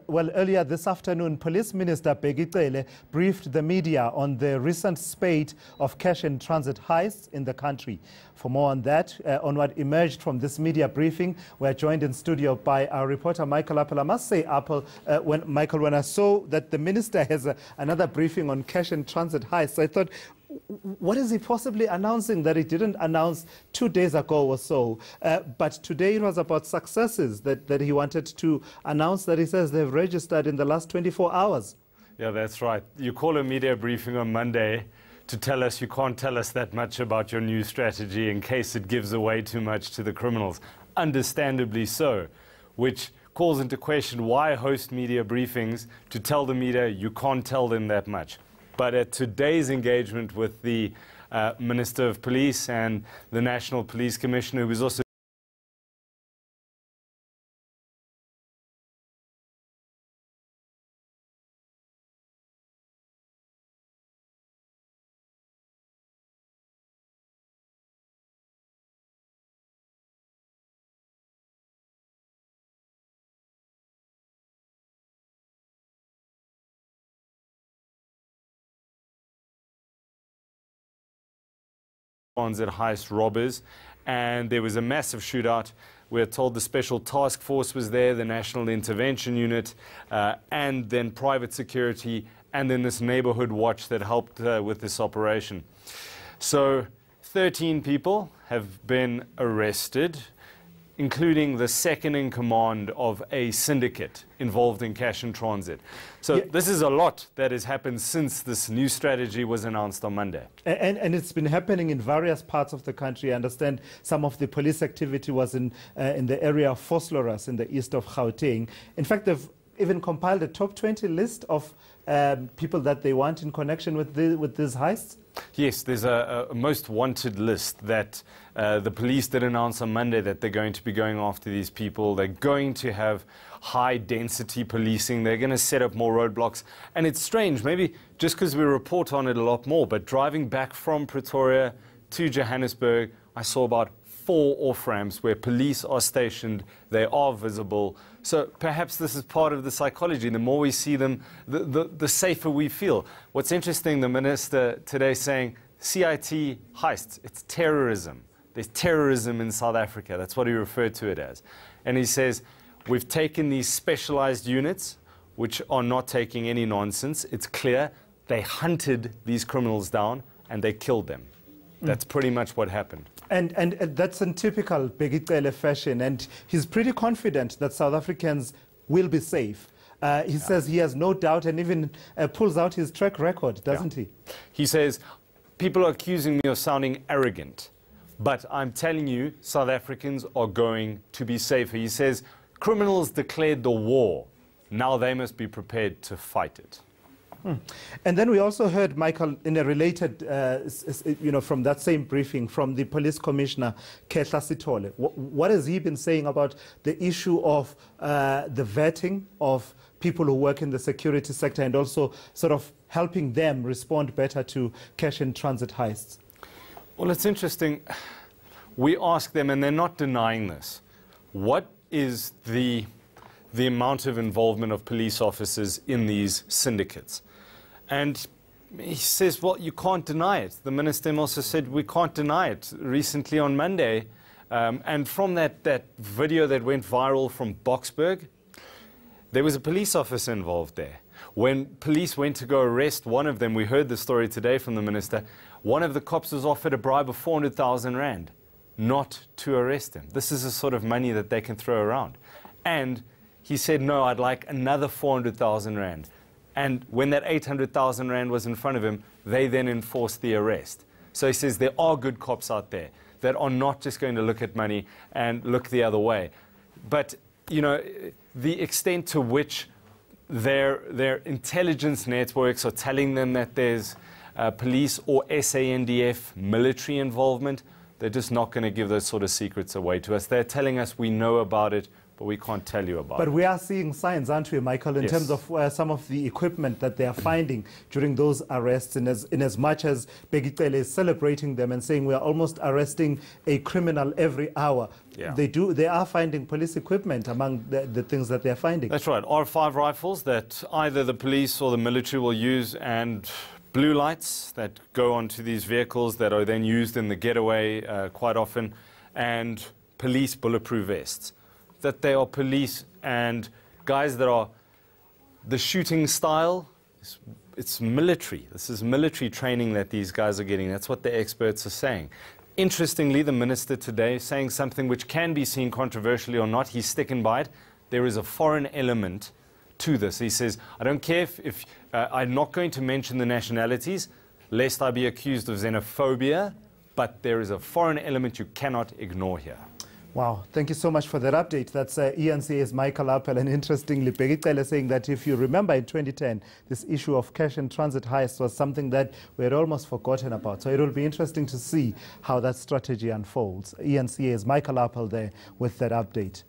Well, earlier this afternoon, Police Minister Bheki Cele briefed the media on the recent spate of cash-in-transit heists in the country. For more on that, on what emerged from this media briefing, we're joined in studio by our reporter, Michael Appel. I must say, Appel, when I saw that the minister has another briefing on cash-in-transit heists, I thought, what is he possibly announcing that he didn't announce 2 days ago or so? But today it was about successes that he wanted to announce that he says they've registered in the last 24 hours. Yeah, that's right. You call a media briefing on Monday to tell us you can't tell us that much about your new strategy in case it gives away too much to the criminals. Understandably so, which calls into question why host media briefings to tell the media you can't tell them that much. But at today's engagement with the Minister of Police and the National Police Commissioner, who was also at heist robbers, and there was a massive shootout. We're told the Special Task Force was there, the National Intervention Unit, and then private security, and then this neighborhood watch that helped with this operation. So 13 people have been arrested, including the second in command of a syndicate involved in cash and transit. So this is a lot that has happened since this new strategy was announced on Monday. And it's been happening in various parts of the country. I understand some of the police activity was in the area of Vosloorus in the east of Gauteng. In fact, they've even compiled a top 20 list of people that they want in connection with these heists. Yes, there's a most wanted list that the police did announce on Monday that they're going to be going after these people. They're going to have high-density policing. They're going to set up more roadblocks. And it's strange, maybe just because we report on it a lot more, but driving back from Pretoria to Johannesburg, I saw about 4 off-ramps where police are stationed. They are visible. So perhaps this is part of the psychology. The more we see them, the safer we feel. What's interesting, the minister today saying, CIT heists, it's terrorism. There's terrorism in South Africa. That's what he referred to it as. And he says, we've taken these specialized units, which are not taking any nonsense. It's clear they hunted these criminals down and they killed them. That's pretty much what happened. And that's in typical Bheki Cele fashion, and he's pretty confident that South Africans will be safe. He says he has no doubt, and even pulls out his track record, doesn't he? He says, people are accusing me of sounding arrogant, but I'm telling you, South Africans are going to be safer. He says, criminals declared the war. Now they must be prepared to fight it. And then we also heard, Michael, in a related, from that same briefing from the police commissioner, Kehla Sithole. What has he been saying about the issue of the vetting of people who work in the security sector and also sort of helping them respond better to cash-in-transit heists? Well, it's interesting. We ask them, and they're not denying this, what is the amount of involvement of police officers in these syndicates? And he says, well, you can't deny it. The minister also said, we can't deny it recently on Monday. And from that video that went viral from Boksburg, there was a police officer involved there. When police went to go arrest one of them, we heard the story today from the minister, one of the cops was offered a bribe of 400,000 rand not to arrest him. This is the sort of money that they can throw around. And he said, no, I'd like another 400,000 rand. And when that 800,000 rand was in front of him, they then enforced the arrest. So he says there are good cops out there that are not just going to look at money and look the other way. But, you know, the extent to which their intelligence networks are telling them that there's police or SANDF military involvement, they're just not going to give those sort of secrets away to us. They're telling us we know about it, but we can't tell you about But it. we are seeing signs, aren't we, Michael, in Yes. terms of some of the equipment that they are finding during those arrests, in as much as Bheki Cele is celebrating them and saying we are almost arresting a criminal every hour. Yeah. They are finding police equipment among the things that they are finding. That's right. R5 rifles that either the police or the military will use, and blue lights that go onto these vehicles that are then used in the getaway quite often, and police bulletproof vests. That they are police and guys that are the shooting style. It's military. This is military training that these guys are getting. That's what the experts are saying. Interestingly, the minister today is saying something which can be seen controversially or not. He's sticking by it. There is a foreign element to this. He says, I don't care if I'm not going to mention the nationalities, lest I be accused of xenophobia, but there is a foreign element you cannot ignore here. Wow, thank you so much for that update. That's eNCA's Michael Appel, and interestingly, Bheki Cele saying that if you remember in 2010, this issue of cash and transit heists was something that we had almost forgotten about. So it will be interesting to see how that strategy unfolds. eNCA's Michael Appel there with that update.